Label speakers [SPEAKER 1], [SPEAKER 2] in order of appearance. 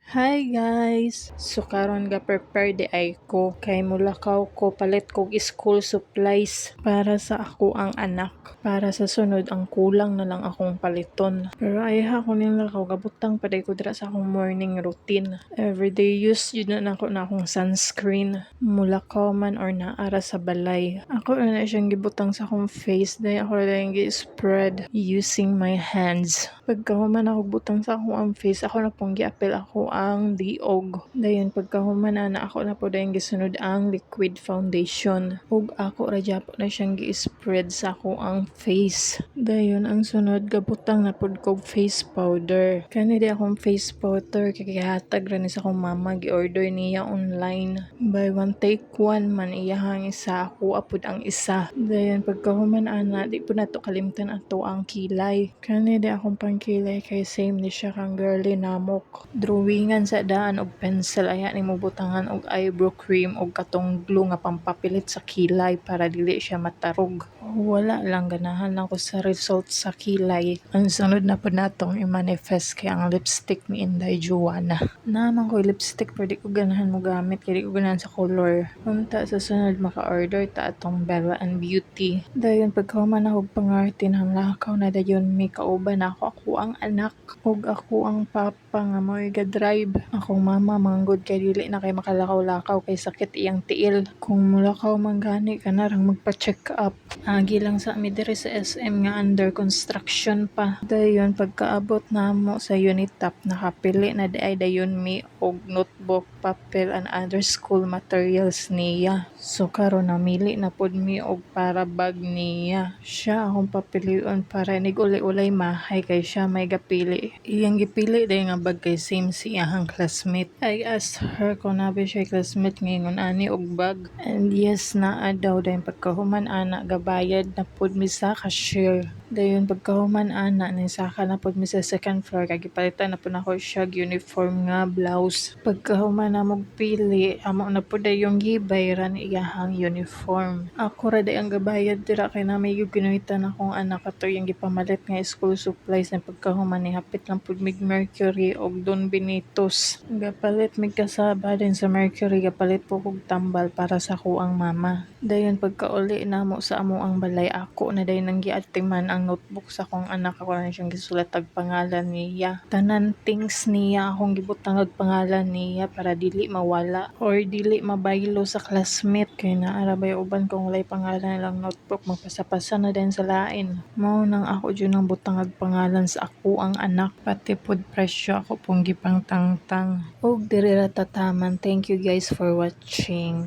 [SPEAKER 1] Hi guys! So karon ga prepare di ay ko kay mulakaw ko palit kog school supplies para sa ako ang anak. Para sa sunod ang kulang na lang akong paliton. Pero ay ha ko ning lakaw gabutang pa ko dira sa akong morning routine. Everyday use yun na ako na akong sunscreen. Mulakaw man or naara sa balay. Ako na siyang gibutang sa akong face dahil ako na gi-spread using my hands. Pagkahuman ako butang sa akong face, ako na pong gi-apply ako ang liog. Dayon pagkahuman na ako na po dayon gisunod ang liquid foundation. Ug ako ra gyapon na siyang gi-spread sa ako ang face. Dayon ang sunod gabutang na pud kog face powder. Kani di akong face powder kay gihatag ra ni sa akong mama, gi-order niya online. Buy one take one man iyahang isa, ako apud ang isa. Dayon pagkahuman ana di po nato kalimtan ato ang kilay. Kani di akong pangkilay kay same ni siya kang girly namok. Drawingan sa daan og pencil aya nimo butangan og eyebrow cream og katong glue nga pampapilit sa kilay para dili siya matarog. Wala lang ganahan lang ko sa result sa kilay. Ang sunod na po natong i-manifest kay ang lipstick ni Inday Joanna. Naman ko lipstick pero di ko ganahan mo gamit kay di ko ganahan sa color. Unta sa sunod maka-order ta atong Bella and Beauty. Dayon pagkahuman ako pangarte ng lakaw na dayon may kauban ako ang anak ug ako ang papa nga mo'y ga-drive. Akong mama manggod kay dili na kay makalakaw-lakaw kay sakit iyang tiil. Kung mulakaw man gani ka na rang magpa-check up. Agi lang sa mi diri sa SM nga under construction pa. Dayon pagkaabot namo sa Unitap nakapili na di ay dayon mi og notebook, papel and other school materials niya. So karon namili na pud mi og para bag niya. Siya akong papilion para nig uli-ulay mahay kay siya may gapili. Iyang gipili day nga bag kay same si iyang classmate. I asked her kung nabi siya classmate ngingon ani og bag. And yes naa daw dayon pagkahuman ana gabayad na pud mi sa cashier. Dayon pagkahuman ana ni saka na pud mi sa second floor kay gipalitan na pud nako siya uniform nga blouse. Pagkahuman na mog pili amo na pud yung gibayran iyahang uniform. Ako ra day ang gabayad dira kay na may ginuitan akong anak ato yung gipamalit nga school supplies na pagkahuman ni hapit lang pud mig Mercury og Don Benitos. Gapalit mig kasaba din sa Mercury gapalit po kog tambal para sa kuang mama. Dayon pagkauli namo sa amo ang balay ako na dayon nang giatiman ang notebook sa akong anak ako na siyang gisulat og pangalan niya. Tanan things niya akong gibutang og pangalan niya para dili mawala or dili mabaylo sa classmate kay naara bay uban kung walay pangalan lang notebook magpasa-pasa na din sa lain. Mao nang ako jud nang butang og pangalan sa ako ang anak pati pud presyo ako pong gipangtangtang. Og diri ra tataman. Thank you guys for watching.